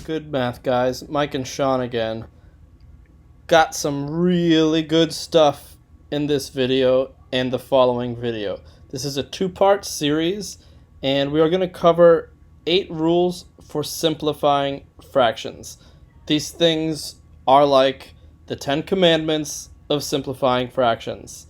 Good math, guys. Mike and Sean again. Got some really good stuff in this video and the following video. This is a two-part series, and we are going to cover 8 rules for simplifying fractions. These things are like the 10 commandments of simplifying fractions.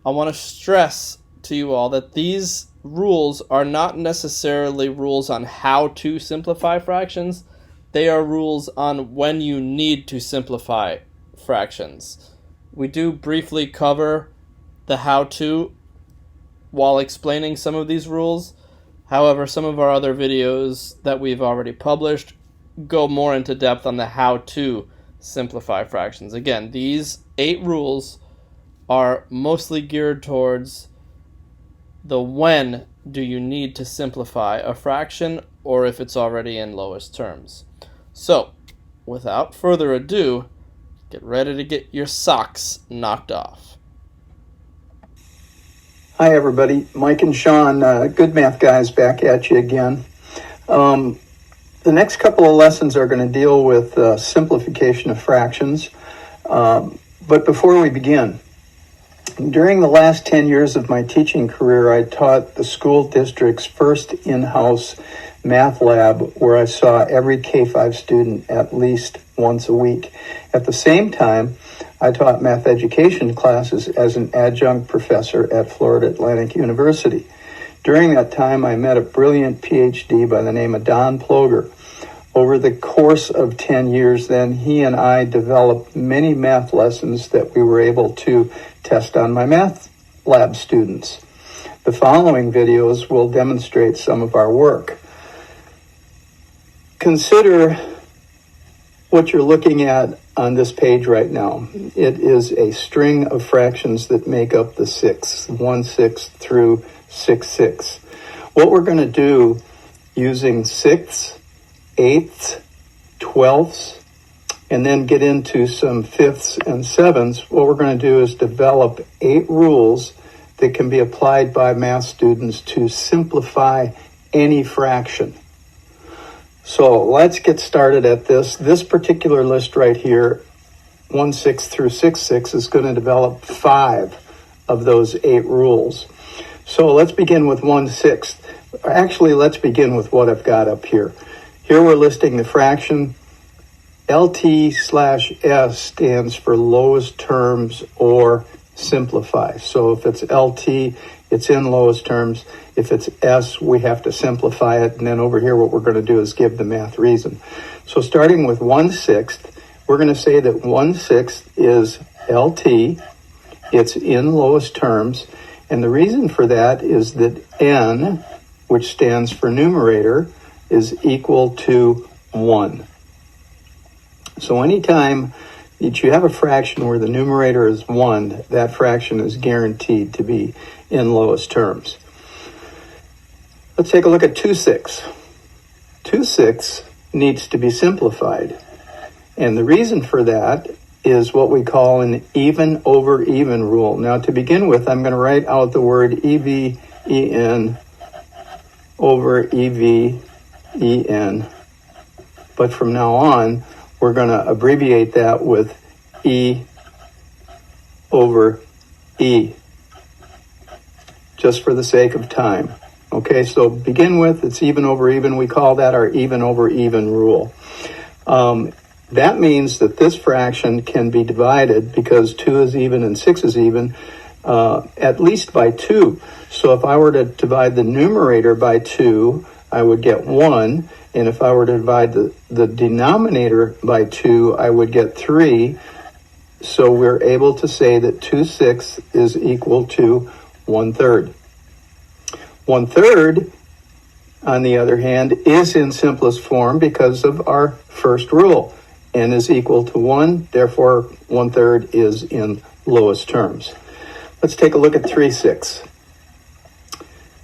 I want to stress to you all that these rules are not necessarily rules on how to simplify fractions. They are rules on when you need to simplify fractions. We do briefly cover the how-to while explaining some of these rules. However, some of our other videos that we've already published go more into depth on the how-to simplify fractions. Again, these 8 rules are mostly geared towards the when do you need to simplify a fraction, or if it's already in lowest terms. So, without further ado, get ready to get your socks knocked off. Hi everybody, Mike and Sean, Good Math Guys, back at you again. The next couple of lessons are going to deal with simplification of fractions. But before we begin, during the last 10 years of my teaching career, I taught the school district's first in-house math lab, where I saw every K-5 student at least once a week. At the same time, I taught math education classes as an adjunct professor at Florida Atlantic University. During that time, I met a brilliant PhD by the name of Don Ploger. Over the course of 10 years, then, he and I developed many math lessons that we were able to test on my math lab students. The following videos will demonstrate some of our work. Consider what you're looking at on this page right now. It is a string of fractions that make up the 6, 1/6 through 6/6. What we're going to do using 6ths, 8ths, 12ths, and then get into some 5ths and 7ths, what we're going to do is develop 8 rules that can be applied by math students to simplify any fraction. So let's get started at this. This particular list right here, 1/6 through 6/6, is going to develop 5 of those 8 rules. So let's begin with 1/6. Actually, let's begin with what I've got up here. Here we're listing the fraction. LT/S stands for lowest terms or simplify. So if it's LT, it's in lowest terms. If it's S, we have to simplify it. And then over here, what we're going to do is give the math reason. So starting with 1/6, we're going to say that 1/6 is LT. It's in lowest terms. And the reason for that is that N, which stands for numerator, is equal to 1. So anytime that you have a fraction where the numerator is 1, that fraction is guaranteed to be in lowest terms. Let's take a look at 2/6. 2/6 needs to be simplified. And the reason for that is what we call an even over even rule. Now, to begin with, I'm going to write out the word EV/EN over EV/EN. But from now on, we're going to abbreviate that with E over E, just for the sake of time. Okay, so begin with, it's even over even. We call that our even over even rule. That means that this fraction can be divided, because 2 is even and 6 is even, at least by 2. So if I were to divide the numerator by 2, I would get 1. And if I were to divide the denominator by 2, I would get 3. So we're able to say that 2/6 is equal to 1/3. 1/3, on the other hand, is in simplest form because of our first rule. N is equal to 1, therefore 1/3 is in lowest terms. Let's take a look at 3/6.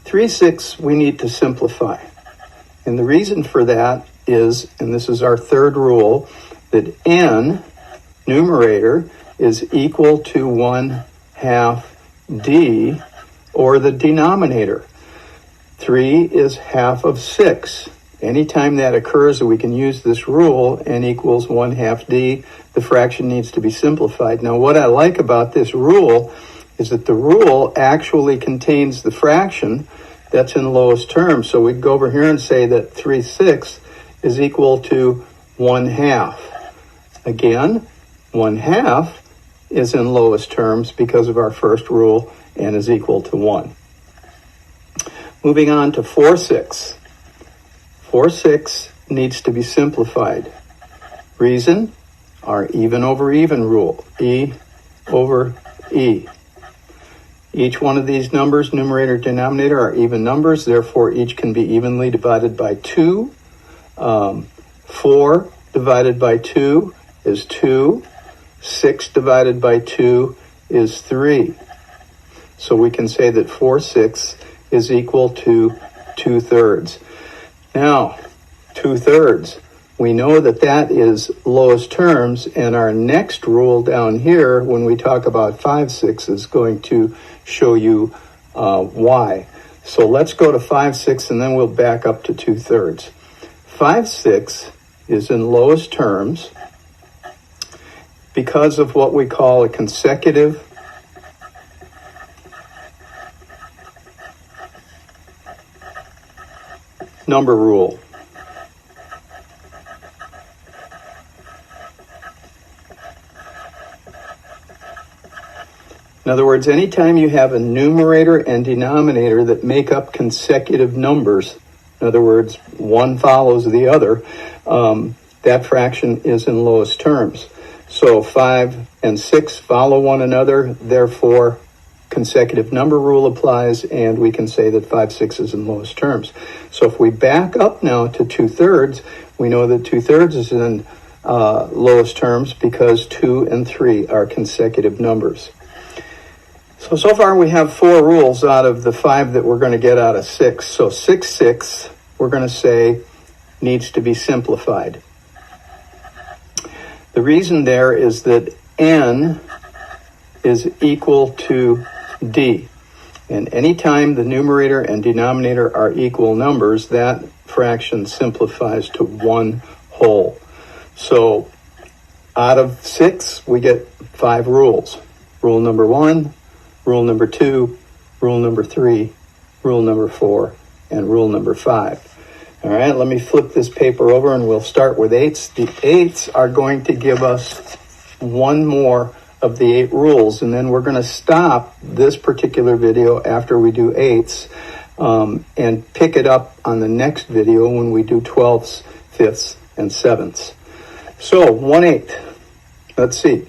3/6 we need to simplify. And the reason for that is, and this is our third rule, that N, numerator, is equal to 1/2 D, or the denominator. 3 is half of 6. Anytime that occurs, we can use this rule, n equals 1/2 d. The fraction needs to be simplified. Now, what I like about this rule is that the rule actually contains the fraction that's in lowest terms. So we'd go over here and say that 3/6 is equal to 1/2. Again, 1/2 is in lowest terms because of our first rule, n is equal to 1. Moving on to 4/6. 4/6 needs to be simplified. Reason? Our even over even rule, e over e. Each one of these numbers, numerator, denominator, are even numbers, therefore each can be evenly divided by 2. 4 divided by 2 is 2. 6 divided by 2 is 3. So we can say that 4/6 is equal to 2/3. Now, 2/3. We know that that is lowest terms, and our next rule down here, when we talk about 5/6, is going to show you why. So let's go to 5/6, and then we'll back up to 2/3. 5/6 is in lowest terms because of what we call a consecutive number rule. In other words, anytime you have a numerator and denominator that make up consecutive numbers, in other words, one follows the other, that fraction is in lowest terms. So 5 and 6 follow one another, therefore consecutive number rule applies, and we can say that 5/6 is in lowest terms. So if we back up now to 2/3, we know that 2/3 is in lowest terms because 2 and 3 are consecutive numbers. So far we have 4 rules out of the 5 that we're going to get out of 6. So 6/6, we're going to say, needs to be simplified. The reason there is that n is equal to d. And anytime the numerator and denominator are equal numbers, that fraction simplifies to one whole. So out of 6, we get 5 rules. Rule number 1, rule number 2, rule number 3, rule number 4, and rule number 5. All right, let me flip this paper over and we'll start with 8s. The 8s are going to give us one more of the 8 rules, and then we're going to stop this particular video after we do 8s and pick it up on the next video when we do 12s, 5ths, and 7ths. So 1/8, let's see,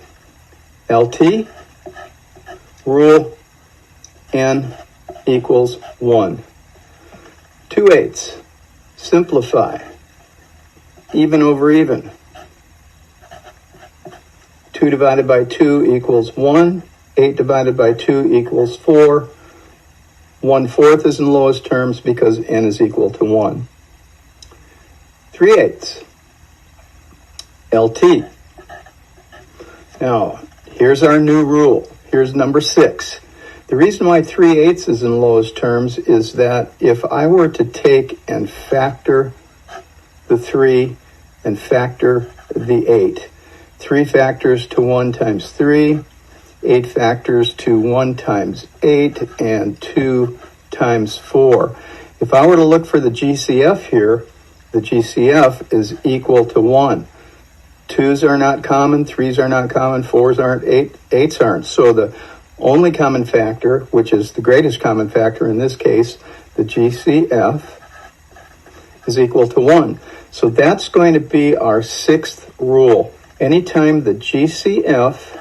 LT, rule n equals 1. 2/8, simplify, even over even. 2 divided by 2 equals 1. 8 divided by 2 equals 4. 1/4 is in lowest terms because n is equal to 1. 3/8, LT. Now, here's our new rule. Here's number 6. The reason why 3/8 is in lowest terms is that if I were to take and factor the 3 and factor the 8, 3 factors to 1 times 3, 8 factors to 1 times 8, and 2 times 4. If I were to look for the GCF here, the GCF is equal to 1. 2s are not common, 3s are not common, 4s aren't, 8s aren't. So the only common factor, which is the greatest common factor in this case, the GCF, is equal to 1. So that's going to be our 6th rule. Anytime the GCF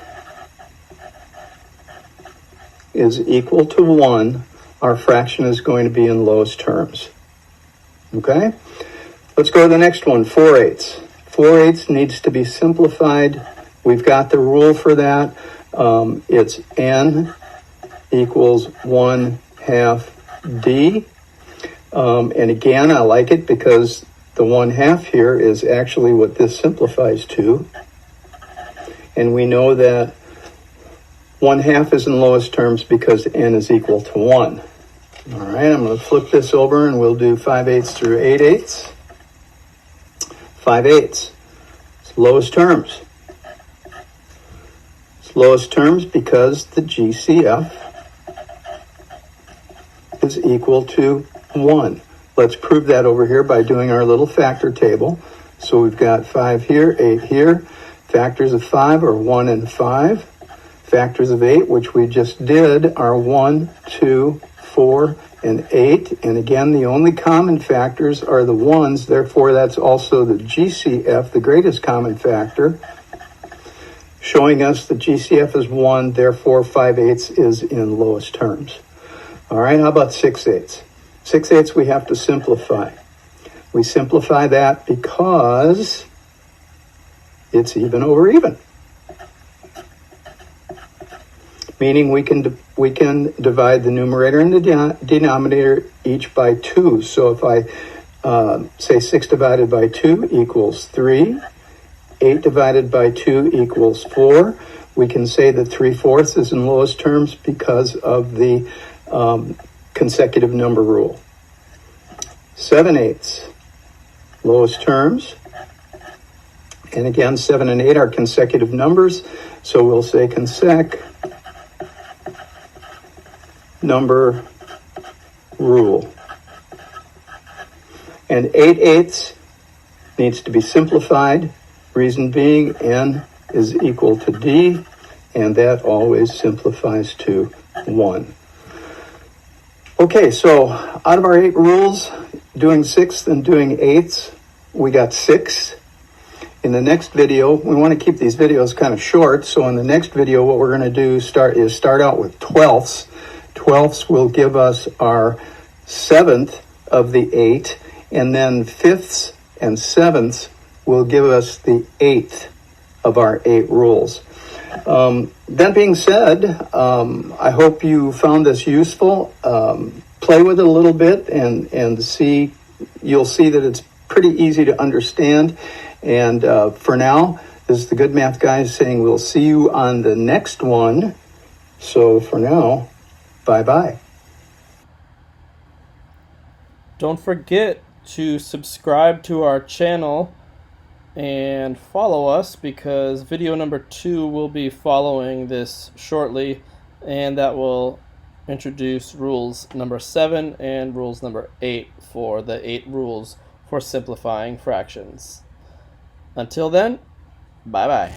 is equal to 1, our fraction is going to be in lowest terms. Okay? Let's go to the next one, 4/8. 4/8 needs to be simplified. We've got the rule for that. It's n equals 1/2 d. And again, I like it because the 1/2 here is actually what this simplifies to. And we know that 1/2 is in lowest terms because n is equal to 1. All right, I'm going to flip this over and we'll do 5/8 through 8/8. 5/8. It's lowest terms. It's lowest terms because the GCF is equal to 1. Let's prove that over here by doing our little factor table. So we've got 5 here, 8 here. Factors of 5 are 1 and 5. Factors of 8, which we just did, are 1, 2, 4, and 8. And again, the only common factors are the 1s. Therefore, that's also the GCF, the greatest common factor, showing us the GCF is 1. Therefore, 5/8 is in lowest terms. All right, how about 6/8? 6/8 we have to simplify. We simplify that because it's even over even. Meaning we can divide the numerator and the denominator each by 2. So if I say 6 divided by 2 equals 3, 8 divided by 2 equals 4, we can say that 3/4 is in lowest terms because of the consecutive number rule. 7/8, lowest terms. And again, 7 and 8 are consecutive numbers, so we'll say consec number rule. And 8/8 needs to be simplified. Reason being, n is equal to d, and that always simplifies to 1. Okay, so out of our 8 rules, doing 6ths and doing 8ths, we got 6. In the next video, we want to keep these videos kind of short, so in the next video what we're going to do start out with 12ths. 12ths will give us our 7th of the 8, and then 5ths and 7ths will give us the 8th of our 8 rules. That being said, I hope you found this useful. Play with it a little bit and you'll see that it's pretty easy to understand. And for now, this is the Good Math Guys saying we'll see you on the next one. So for now, bye-bye. Don't forget to subscribe to our channel and follow us, because video number 2 will be following this shortly, and that will introduce rules number 7 and rules number 8 for the 8 rules for simplifying fractions. Until then, bye-bye.